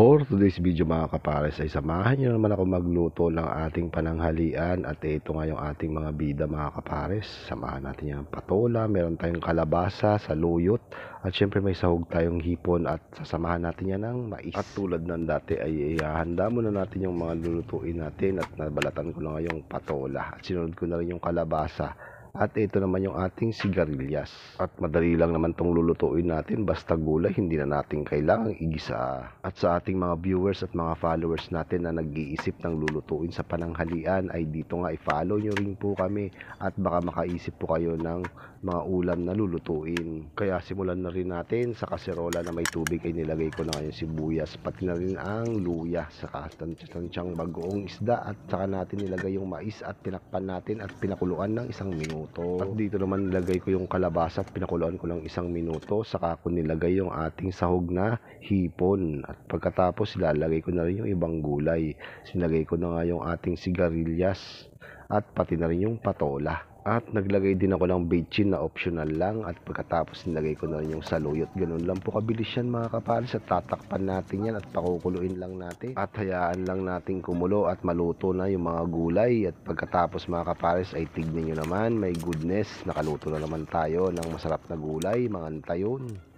For today's video mga kapares ay samahan nyo naman ako magluto ng ating pananghalian at ito nga yung ating mga bida mga kapares. Samahan natin yung patola, meron tayong kalabasa, saluyot at syempre may sahog tayong hipon at sasamahan natin yan ng mais. At tulad ng dati ay ihahanda muna natin yung mga lulutuin natin at nabalatan ko na nga yung patola at sinunod ko na rin yung kalabasa. At ito naman yung ating sigarilyas. At madali lang naman itong lulutuin natin. Basta gulay, hindi na natin kailangang igisa. At sa ating mga viewers at mga followers natin na nag-iisip ng lulutuin sa pananghalian, ay dito nga i-follow nyo rin po kami. At baka makaisip po kayo ng mga ulam na lulutuin. Kaya simulan na rin natin sa kaserola na may tubig ay nilagay ko na ngayon sibuyas. Pati na rin ang luya. Saka tansyang bagoong isda. At saka natin nilagay yung mais at tinakpan natin at pinakuluan ng 1 minuto. At dito naman nilagay ko yung kalabasa at pinakuluan ko lang 1 minuto. Saka ko nilagay yung ating sahog na hipon. At pagkatapos ilalagay ko na rin yung ibang gulay. Sinagay ko na nga yung ating sigarilyas at pati na rin yung patola. At naglagay din ako ng bechin na optional lang. At pagkatapos nilagay ko na rin yung saluyot. Ganun lang po kabilis yan mga kapares. At tatakpan natin yan at pakukuluin lang natin. At hayaan lang natin kumulo at maluto na yung mga gulay. At pagkatapos mga kapares ay tignan nyo naman. May goodness. Nakaluto na naman tayo ng masarap na gulay. Mga antayon.